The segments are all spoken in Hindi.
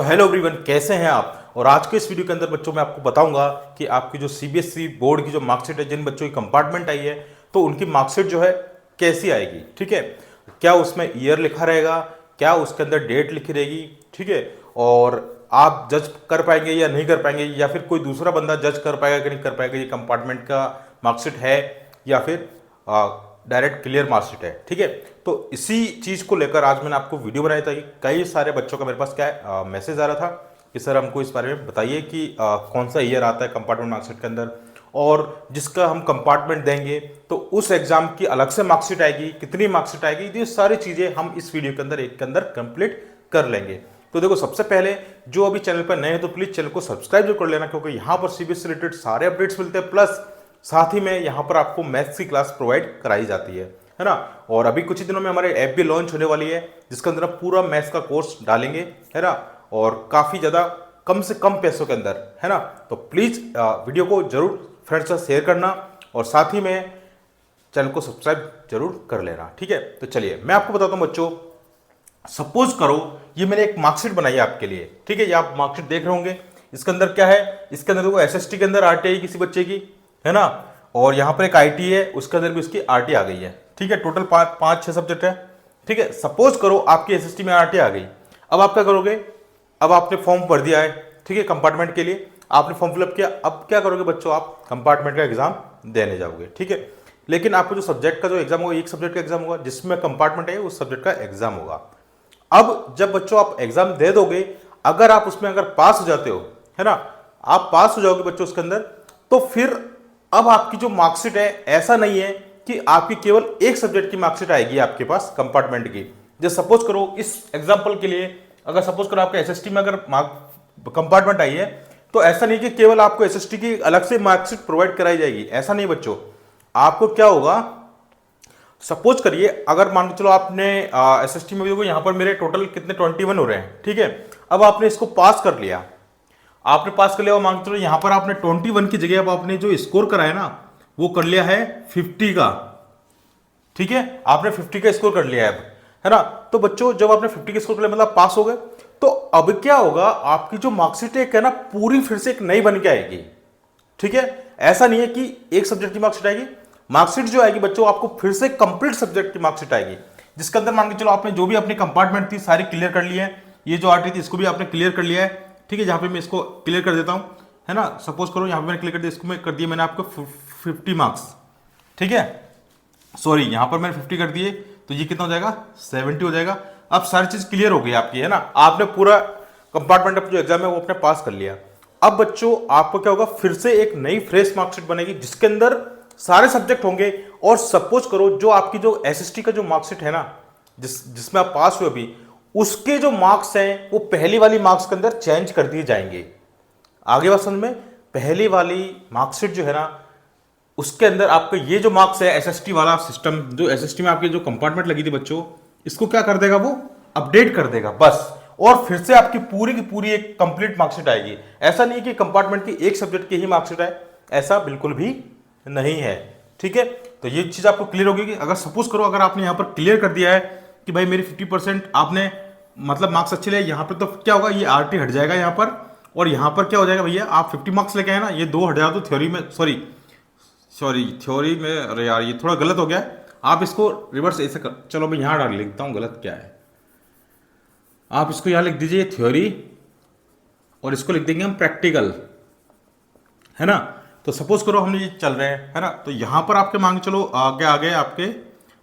हेलो एवरीवन, कैसे हैं आप। और आज के इस वीडियो के अंदर बच्चों मैं आपको बताऊंगा कि आपकी जो सीबीएसई बोर्ड की जो मार्कशीट है, जिन बच्चों की कंपार्टमेंट आई है तो उनकी मार्कशीट जो है कैसी आएगी। ठीक है, क्या उसमें ईयर लिखा रहेगा, क्या उसके अंदर डेट लिखी रहेगी। ठीक है, और आप जज कर पाएंगे या नहीं कर पाएंगे, या फिर कोई दूसरा बंदा जज कर पाएगा कि नहीं कर पाएगा ये कंपार्टमेंट का मार्कशीट है या फिर डायरेक्ट क्लियर मार्कशीट है। ठीक है, तो इसी चीज़ को लेकर आज मैंने आपको वीडियो बनाई था। कई सारे बच्चों का मेरे पास क्या है मैसेज आ रहा था कि सर हमको इस बारे में बताइए कि कौन सा ईयर आता है कंपार्टमेंट मार्कशीट के अंदर, और जिसका हम कंपार्टमेंट देंगे तो उस एग्जाम की अलग से मार्कशीट आएगी, कितनी मार्कशीट आएगी, ये सारी चीज़ें हम इस वीडियो के अंदर एक के अंदर कंप्लीट कर लेंगे। तो देखो, सबसे पहले जो अभी चैनल पर नए हैं तो प्लीज़ चैनल को सब्सक्राइब जो कर लेना, क्योंकि यहाँ पर सीबीएसई रिलेटेड सारे अपडेट्स मिलते हैं, प्लस साथ ही में यहाँ पर आपको मैथ्स की क्लास प्रोवाइड कराई जाती है ना। और अभी कुछ ही दिनों में हमारे ऐप भी लॉन्च होने वाली है, जिसके अंदर पूरा मैथ्स का कोर्स डालेंगे, है ना, और काफ़ी ज़्यादा कम से कम पैसों के अंदर, है ना। तो प्लीज़ वीडियो को जरूर फ्रेंड्स से शेयर करना और साथ ही में चैनल को सब्सक्राइब जरूर कर लेना। ठीक है, तो चलिए मैं आपको बताता हूँ बच्चों। सपोज करो ये मैंने एक मार्कशीट बनाई है आपके लिए। ठीक है, ये आप मार्कशीट देख रहे होंगे। इसके अंदर क्या है, इसके अंदर देखो एसएसटी के अंदर आरटीआई किसी बच्चे की, है ना, और यहाँ पर एक आईटी है, उसके अंदर भी उसकी आरटी आ गई है। ठीक है, टोटल पाँच छः सब्जेक्ट है। ठीक है, सपोज करो आपकी एसएसटी में आरटी आ गई। अब आप क्या करोगे, अब आपने फॉर्म भर दिया है, ठीक है, कंपार्टमेंट के लिए आपने फॉर्म फिलअप किया। अब क्या करोगे बच्चों, आप कंपार्टमेंट का एग्जाम देने जाओगे। ठीक है, लेकिन आपको जो सब्जेक्ट का जो एग्जाम होगा, एक सब्जेक्ट का एग्जाम होगा, जिसमें कंपार्टमेंट है उस सब्जेक्ट का एग्जाम होगा। अब जब बच्चों आप एग्जाम दे दोगे, अगर आप उसमें अगर पास हो जाते हो, है ना, आप पास हो जाओगे बच्चों उसके अंदर, तो फिर अब आपकी जो मार्कशीट है, ऐसा नहीं है कि आपकी केवल एक सब्जेक्ट की मार्कशीट आएगी आपके पास कंपार्टमेंट की। जैसे सपोज करो इस एग्जांपल के लिए, अगर सपोज करो आपके एसएसटी में अगर कंपार्टमेंट आई है, तो ऐसा नहीं कि केवल आपको एसएसटी की अलग से मार्कशीट प्रोवाइड कराई जाएगी, ऐसा नहीं बच्चों। आपको क्या होगा, सपोज करिए अगर मान के चलो आपने एसएसटी में भी देखो, यहाँ पर मेरे टोटल कितने 21 हो रहे हैं। ठीक है, अब आपने इसको पास कर लिया, आपने पास कर लिया, मान के चलो यहाँ पर आपने 21 की जगह अब आपने जो स्कोर करा है ना, वो कर लिया है 50 का। ठीक है, आपने 50 का स्कोर कर लिया है अब, है ना। तो बच्चों जब आपने 50 का स्कोर कर लिया मतलब पास हो गए, तो अब क्या होगा, आपकी जो मार्कशीट है ना, पूरी फिर से एक नई बन के आएगी। ठीक है, ऐसा नहीं है कि एक सब्जेक्ट की मार्कशीट आएगी, मार्कशीट जो आएगी बच्चों आपको फिर से कंप्लीट सब्जेक्ट की मार्कशीट आएगी, जिसके अंदर मान के चलो आपने जो भी अपनी कंपार्टमेंट थी सारी क्लियर कर ली है। ये जो आरटी थी इसको भी आपने क्लियर कर लिया है। ठीक है, जहां पे मैं इसको क्लियर कर देता हूं, है ना, सपोज करो यहां पे मैंने क्लियर कर दिया, इसको मैं कर दिया मैंने आपको 50 मार्क्स। ठीक है, सॉरी यहां पर मैंने 50 कर दिए, तो ये कितना हो जाएगा, 70 हो जाएगा। अब सारी चीज क्लियर हो गई आपकी, है ना, आपने पूरा कंपार्टमेंट जो एग्जाम है वो अपने पास कर लिया। अब बच्चों आपको क्या होगा, फिर से एक नई फ्रेश मार्कशीट बनेगी, जिसके अंदर सारे सब्जेक्ट होंगे। और सपोज करो जो आपकी जो एसएसटी का जो मार्कशीट है ना, जिसमें आप पास हुए अभी, उसके जो मार्क्स हैं वो पहली वाली मार्क्स के अंदर चेंज कर दिए जाएंगे। आगे बात समझ में, पहली वाली मार्कशीट जो है ना, उसके अंदर आपके ये जो मार्क्स है, एसएसटी वाला सिस्टम, जो एसएसटी में आपकी जो कंपार्टमेंट लगी थी बच्चों, इसको क्या कर देगा, वो अपडेट कर देगा बस। और फिर से आपकी पूरी की पूरी एक कंप्लीट मार्कशीट आएगी। ऐसा नहीं कि कंपार्टमेंट की एक सब्जेक्ट की ही मार्कशीट है, ऐसा बिल्कुल भी नहीं है। ठीक है, तो ये चीज आपको क्लियर होगी कि अगर सपोज करो अगर आपने यहां पर क्लियर कर दिया है कि भाई मेरी 50% आपने मतलब मार्क्स अच्छे लिए, यहां पर तो क्या होगा, ये आरटी हट जाएगा यहां पर, और यहां पर क्या हो जाएगा भैया, आप 50 मार्क्स लेके आए ना, ये 2 हट जाएगा। तो थ्योरी में सॉरी थ्योरी में, अरे यार ये थोड़ा गलत हो गया, आप इसको रिवर्स ऐसे कर, चलो मैं यहां डाल लिखता हूं, गलत क्या है, आप इसको यहां लिख दीजिए थ्योरी, और इसको लिख देंगे हम प्रैक्टिकल, है ना। तो सपोज करो हम ये चल रहे हैं, है ना, तो यहां पर आपके मांग चलो आगे आ गए आपके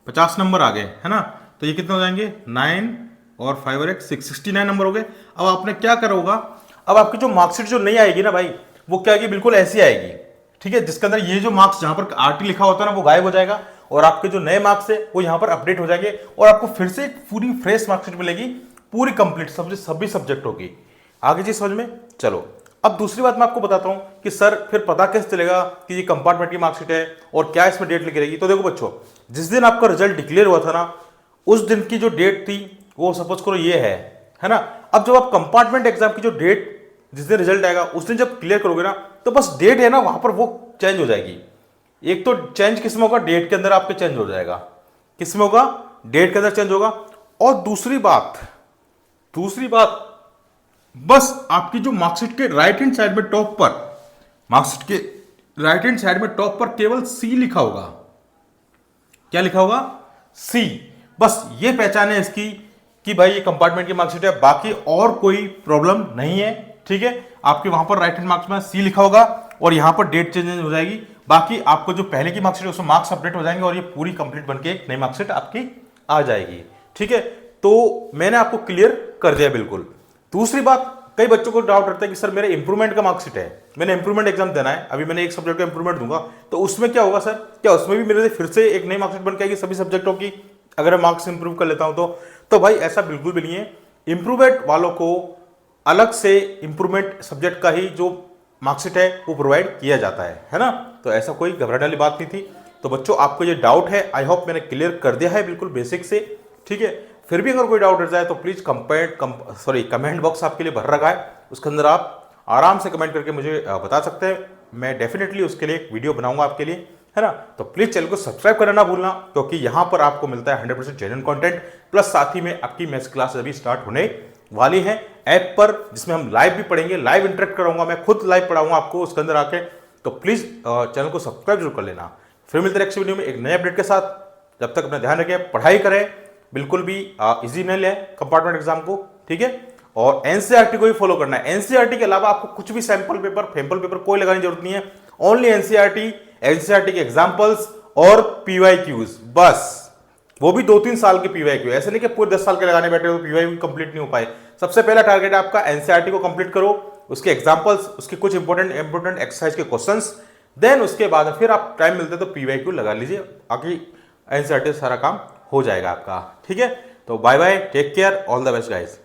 50 नंबर आ गए, है ना। तो ये कितने हो जाएंगे, 9 और 5 और 1 69 नंबर हो गए। अब आपने क्या करा होगा, अब आपकी जो मार्कशीट जो नहीं आएगी ना भाई, वो क्या आएगी, बिल्कुल ऐसी आएगी। ठीक है, जिसके अंदर ये जो मार्क्स जहां पर आरटी लिखा होता है ना, वो गायब हो जाएगा, और आपके जो नए मार्क्स है वो यहां पर अपडेट हो जाएंगे, और आपको फिर से एक पूरी फ्रेश मार्कशीट मिलेगी, पूरी कंप्लीट सभी सब्जेक्ट होगी। आगे चीज समझ में, चलो अब दूसरी बात मैं आपको बताता हूं कि सर फिर पता कैसे चलेगा कि ये कंपार्टमेंट की मार्कशीट है और क्या इसमें डेट लिखी रहेगी। तो देखो बच्चों, जिस दिन आपका रिजल्ट डिक्लेयर हुआ था ना, उस दिन की जो डेट थी वो सपोज करो ये है ना। अब जब आप कंपार्टमेंट एग्जाम की जो डेट, जिस दिन रिजल्ट आएगा उस दिन जब क्लियर करोगे ना, तो बस डेट है ना वहां पर वो चेंज हो जाएगी। एक तो चेंज किसमें होगा, डेट के अंदर आपके चेंज हो जाएगा, किसमें होगा, डेट के अंदर चेंज होगा। और दूसरी बात बस आपकी जो मार्कशीट के राइट हैंड साइड में टॉप पर, मार्कशीट के राइट हैंड साइड में टॉप पर केवल सी लिखा होगा। क्या लिखा होगा? सी। बस ये पहचान है इसकी कि भाई ये कंपार्टमेंट की मार्कशीट है, बाकी और कोई प्रॉब्लम नहीं है। ठीक है, आपके वहां पर राइट हैंड मार्क्स में सी लिखा होगा और यहां पर डेट चेंज हो जाएगी। बाकी आपको जो पहले की मार्कशीट है उसमें मार्क्स अपडेट हो जाएंगे और ये पूरी कंप्लीट बनके एक नई मार्कशीट आपकी आ जाएगी। ठीक है, तो मैंने आपको क्लियर कर दिया बिल्कुल। दूसरी बात, कई बच्चों को डाउट रहता है कि सर मेरे इंप्रूवमेंट का मार्कशीट है, मैंने इंप्रूवमेंट एग्जाम देना है, अभी मैंने एक सब्जेक्ट का इंप्रूवमेंट दूंगा, तो उसमें क्या होगा सर? क्या उसमें भी मेरे से फिर से एक नई मार्कशीट बन के आएगी सभी सब्जेक्टों की, अगर मैं मार्क्स इंप्रूव कर लेता हूं तो भाई ऐसा बिल्कुल भी नहीं है। इंप्रूवमेंट वालों को अलग से इंप्रूवमेंट सब्जेक्ट का ही जो मार्कशीट है वो प्रोवाइड किया जाता है ना। तो ऐसा कोई घबराने वाली बात नहीं थी। तो बच्चों आपको ये डाउट है, आई होप मैंने क्लियर कर दिया है बिल्कुल बेसिक से। ठीक है, फिर भी अगर कोई डाउट रह जाए तो प्लीज कमेंट बॉक्स आपके लिए भर रखा है, उसके अंदर आप आराम से कमेंट करके मुझे बता सकते हैं। मैं डेफिनेटली उसके लिए एक वीडियो बनाऊंगा आपके लिए, है ना। तो प्लीज चैनल को सब्सक्राइब करना ना भूलना, क्योंकि यहां पर आपको मिलता है 100% जेन्युइन कंटेंट, प्लस साथ ही में आपकी मैथ्स क्लास अभी स्टार्ट होने वाली है ऐप पर, जिसमें हम लाइव भी पढ़ेंगे, लाइव इंटरेक्ट कराऊंगा, मैं खुद लाइव पढ़ाऊंगा आपको उसके अंदर आके। तो प्लीज चैनल को सब्सक्राइब जरूर कर लेना। फिर मिलते हैं नेक्स्ट वीडियो में एक नए अपडेट के साथ। जब तक अपना ध्यान रखें, पढ़ाई करें, बिल्कुल भी इजी नहीं ले कंपार्टमेंट एग्जाम को। ठीक है, और एनसीईआरटी को ही फॉलो करना है। एनसीईआरटी के अलावा आपको कुछ भी सैंपल पेपर कोई लगाने की जरूरत नहीं है। ओनली एनसीईआरटी के एग्जांपल्स और पीवाईक्यूज, बस वो भी 2-3 साल के पीवाईक्यू, ऐसे नहीं कि पूरे 10 साल के लगाने बैठे हो पीवाईक्यू कंप्लीट नहीं हो पाए। सबसे पहला टारगेट है आपका एनसीईआरटी को कंप्लीट करो, उसके एग्जांपल्स, उसके कुछ इंपॉर्टेंट एक्सरसाइज के क्वेश्चंस, देन उसके बाद फिर आप टाइम मिलते तो पीवाईक्यू लगा लीजिए, बाकी एनसीईआरटी से सारा काम हो जाएगा आपका। ठीक है, तो bye bye, take care, all the best guys.